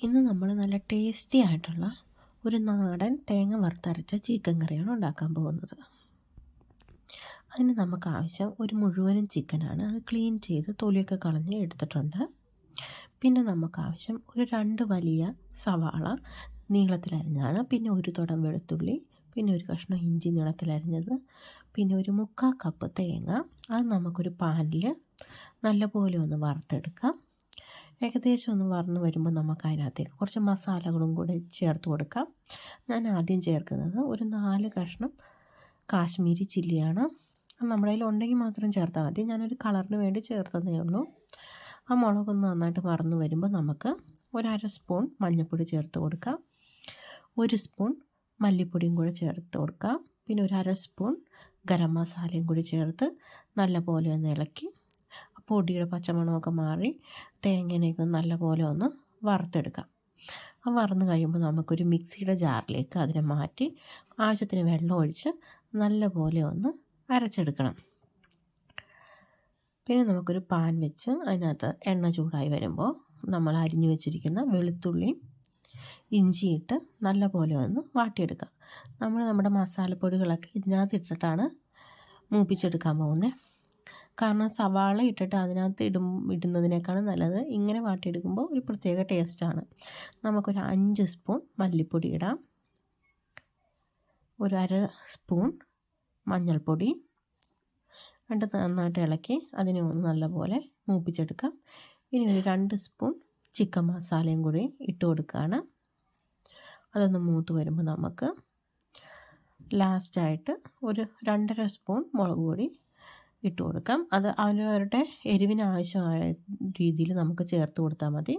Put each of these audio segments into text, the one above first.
ഇന്ന് നമ്മൾ നല്ല ടേസ്റ്റി ആയിട്ടുള്ള ഒരു നാടൻ തേങ്ങ വറുത്തരച്ച ചിക്കൻ കറിയാണ് ഉണ്ടാക്കാൻ പോകുന്നത്. അതിന് നമുക്ക് ആവശ്യം ഒരു മുഴുവനും ചിക്കനാണ്. അത് ക്ലീൻ ചെയ്ത് തൊലിയൊക്കെ കളഞ്ഞ് എടുത്തിട്ടുണ്ട്. പിന്നെ നമുക്ക് ആവശ്യം ഒരു 2 വലിയ സവാള നീളത്തിലരിഞ്ഞതാണ്, പിന്നെ ഒരു തുടം വെളുത്തുള്ളി, പിന്നെ ഒരു കഷ്ണം ഇഞ്ചി നീളത്തിലരിഞ്ഞത്, പിന്നെ ഒരു 3/4 കപ്പ് തേങ്ങ. അത് നമുക്കൊരു പാനിൽ നല്ലപോലെ ഒന്ന് വറുത്തെടുക്കാം. ഏകദേശം ഒന്ന് വറന്ന് വരുമ്പോൾ നമുക്ക് അതിനകത്തേക്ക് കുറച്ച് മസാലകളും കൂടി ചേർത്ത് കൊടുക്കാം. ഞാൻ ആദ്യം ചേർക്കുന്നത് ഒരു 4 കഷ്ണം കാശ്മീരി ചില്ലിയാണ്. അത് നമ്മുടെ കയ്യിൽ ഉണ്ടെങ്കിൽ മാത്രം ചേർത്താൽ മതി. ഞാനൊരു കളറിന് വേണ്ടി ചേർത്തതേ ഉള്ളൂ. ആ മുളകൊന്ന് നന്നായിട്ട് വറന്ന് വരുമ്പോൾ നമുക്ക് ഒരു 1/2 സ്പൂൺ മഞ്ഞൾപ്പൊടി ചേർത്ത് കൊടുക്കാം. 1 സ്പൂൺ മല്ലിപ്പൊടിയും കൂടി ചേർത്ത് കൊടുക്കാം. പിന്നെ ഒരു 1/2 സ്പൂൺ ഗരം മസാലയും കൂടി ചേർത്ത് നല്ലപോലെ ഒന്ന് ഇളക്കി പൊടിയുടെ പച്ചമണമൊക്കെ മാറി തേങ്ങനെയൊക്കെ നല്ലപോലെ ഒന്ന് വറുത്തെടുക്കാം. ആ വറന്ന് കഴിയുമ്പോൾ നമുക്കൊരു മിക്സിയുടെ ജാറിലേക്ക് അതിനെ മാറ്റി ആവശ്യത്തിന് വെള്ളം ഒഴിച്ച് നല്ലപോലെ ഒന്ന് അരച്ചെടുക്കണം. പിന്നെ നമുക്കൊരു പാൻ വെച്ച് അതിനകത്ത് എണ്ണ ചൂടായി വരുമ്പോൾ നമ്മൾ അരിഞ്ഞു വെച്ചിരിക്കുന്ന വെളുത്തുള്ളിയും ഇഞ്ചിയിട്ട് നല്ലപോലെ ഒന്ന് വാട്ടിയെടുക്കാം. നമ്മുടെ മസാലപ്പൊടികളൊക്കെ ഇതിനകത്ത് ഇട്ടിട്ടാണ് മൂപ്പിച്ചെടുക്കാൻ പോകുന്നത്. കാരണം സവാള ഇട്ടിട്ട് അതിനകത്ത് ഇടുന്നതിനേക്കാളും നല്ലത് ഇങ്ങനെ വാട്ടിയെടുക്കുമ്പോൾ ഒരു പ്രത്യേക ടേസ്റ്റാണ്. നമുക്കൊരു 5 സ്പൂൺ മല്ലിപ്പൊടി ഇടാം, ഒരു 1/2 സ്പൂൺ മഞ്ഞൾപ്പൊടി. എന്നിട്ട് നന്നായിട്ട് ഇളക്കി അതിനെ ഒന്ന് നല്ലപോലെ മൂപ്പിച്ചെടുക്കാം. ഇനി ഒരു 2 സ്പൂൺ ചിക്കൻ മസാലയും കൂടി ഇട്ട് കൊടുക്കുകയാണ്. അതൊന്ന് മൂത്ത് വരുമ്പോൾ നമുക്ക് ലാസ്റ്റായിട്ട് ഒരു 2.5 സ്പൂൺ മുളക് പൊടി ഇട്ട് കൊടുക്കാം. അത് അവരവരുടെ എരിവിന് ആവശ്യമായ രീതിയിൽ നമുക്ക് ചേർത്ത് കൊടുത്താൽ മതി.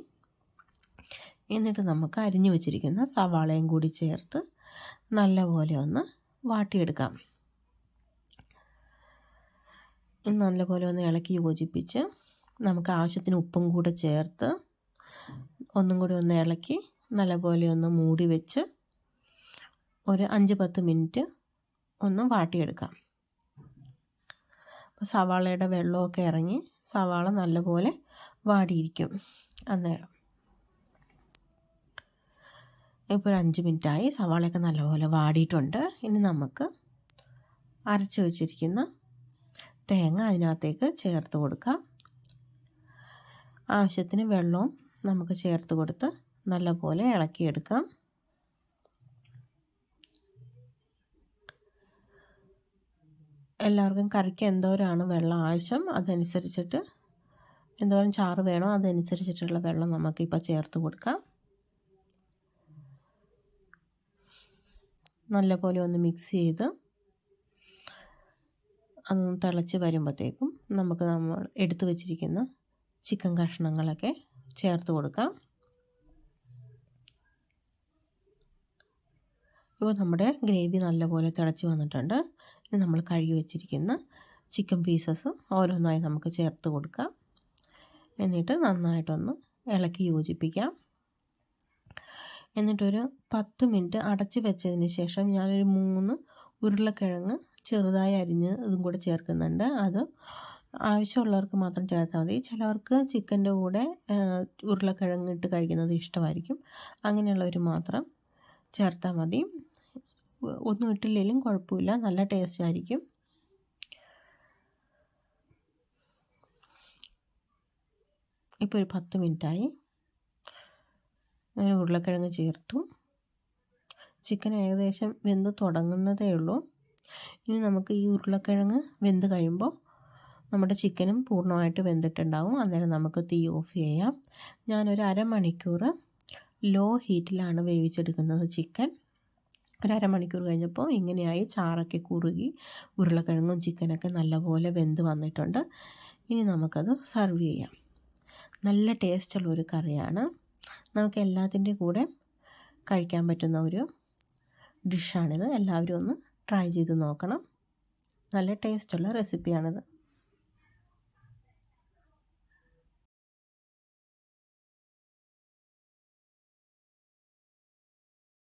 എന്നിട്ട് നമുക്ക് അരിഞ്ഞു വെച്ചിരിക്കുന്ന സവാളയും കൂടി ചേർത്ത് നല്ലപോലെ ഒന്ന് വാട്ടിയെടുക്കാം. നല്ലപോലെ ഒന്ന് ഇളക്കി യോജിപ്പിച്ച് നമുക്ക് ആവശ്യത്തിന് ഉപ്പും കൂടെ ചേർത്ത് ഒന്നും കൂടി ഒന്ന് ഇളക്കി നല്ലപോലെ ഒന്ന് മൂടി വെച്ച് ഒരു 5-10 മിനിറ്റ് ഒന്ന് വാട്ടിയെടുക്കാം. അപ്പോൾ സവാളയുടെ വെള്ളമൊക്കെ ഇറങ്ങി സവാള നല്ലപോലെ വാടിയിരിക്കും. അന്നേരം ഇപ്പോൾ ഒരു 5 മിനിറ്റായി, സവാളയൊക്കെ നല്ലപോലെ വാടിയിട്ടുണ്ട്. ഇനി നമുക്ക് അരച്ച് വെച്ചിരിക്കുന്ന തേങ്ങ അതിനകത്തേക്ക് ചേർത്ത് കൊടുക്കാം. ആവശ്യത്തിന് വെള്ളവും നമുക്ക് ചേർത്ത് കൊടുത്ത് നല്ലപോലെ ഇളക്കിയെടുക്കാം. എല്ലാവർക്കും കറിക്ക് എന്തോരമാണ് വെള്ളം ആവശ്യം അതനുസരിച്ചിട്ട്, എന്തോരം ചാറ് വേണോ അതനുസരിച്ചിട്ടുള്ള വെള്ളം നമുക്കിപ്പോൾ ചേർത്ത് കൊടുക്കാം. നല്ലപോലെ ഒന്ന് മിക്സ് ചെയ്ത് അതൊന്ന് തിളച്ച് വരുമ്പോഴത്തേക്കും നമ്മൾ എടുത്തു വച്ചിരിക്കുന്ന ചിക്കൻ കഷ്ണങ്ങളൊക്കെ ചേർത്ത് കൊടുക്കാം. ഇപ്പോൾ നമ്മുടെ ഗ്രേവി നല്ലപോലെ തിളച്ച് വന്നിട്ടുണ്ട്. ഇനി നമ്മൾ കഴുകി വെച്ചിരിക്കുന്ന ചിക്കൻ പീസസ് ഓരോന്നായി നമുക്ക് ചേർത്ത് കൊടുക്കാം. എന്നിട്ട് നന്നായിട്ടൊന്ന് ഇളക്കി യോജിപ്പിക്കാം. എന്നിട്ടൊരു 10 മിനിറ്റ് അടച്ച് വെച്ചതിന് ശേഷം ഞാനൊരു 3 ഉരുളക്കിഴങ്ങ് ചെറുതായി അരിഞ്ഞ് ഇതും കൂടെ ചേർക്കുന്നുണ്ട്. അത് ആവശ്യമുള്ളവർക്ക് മാത്രം ചേർത്താൽ മതി. ചിലവർക്ക് ചിക്കൻ്റെ കൂടെ ഉരുളക്കിഴങ്ങ് ഇട്ട് കഴിക്കുന്നത് ഇഷ്ടമായിരിക്കും. അങ്ങനെയുള്ളവർ മാത്രം ചേർത്താൽ മതി. ഒന്നും ഇട്ടില്ലെങ്കിലും കുഴപ്പമില്ല, നല്ല ടേസ്റ്റ് ആയിരിക്കും. ഇപ്പോൾ ഒരു 10 മിനിറ്റായി. ഞാൻ ഉരുളക്കിഴങ്ങ് ചേർത്തു. ചിക്കൻ ഏകദേശം വെന്ത് തുടങ്ങുന്നതേ ഉള്ളൂ. ഇനി നമുക്ക് ഈ ഉരുളക്കിഴങ്ങ് വെന്ത് കഴിയുമ്പോൾ നമ്മുടെ ചിക്കനും പൂർണ്ണമായിട്ട് വെന്തിട്ടുണ്ടാവും. അന്നേരം നമുക്ക് തീ ഓഫ് ചെയ്യാം. ഞാനൊരു 1/2 മണിക്കൂർ ലോ ഹീറ്റിലാണ് വേവിച്ചെടുക്കുന്നത് ചിക്കൻ. ഒരു 1/2 മണിക്കൂർ കഴിഞ്ഞപ്പോൾ ഇങ്ങനെയായി, ചാറൊക്കെ കുറുകി ഉരുളക്കിഴങ്ങും ചിക്കനൊക്കെ നല്ലപോലെ വെന്ത് വന്നിട്ടുണ്ട്. ഇനി നമുക്കത് സെർവ് ചെയ്യാം. നല്ല ടേസ്റ്റുള്ളൊരു കറിയാണ്. നമുക്ക് എല്ലാത്തിൻ്റെ കൂടെ കഴിക്കാൻ പറ്റുന്ന ഒരു ഡിഷാണിത്. എല്ലാവരും ഒന്ന് ട്രൈ ചെയ്ത് നോക്കണം. നല്ല ടേസ്റ്റുള്ള റെസിപ്പിയാണിത്.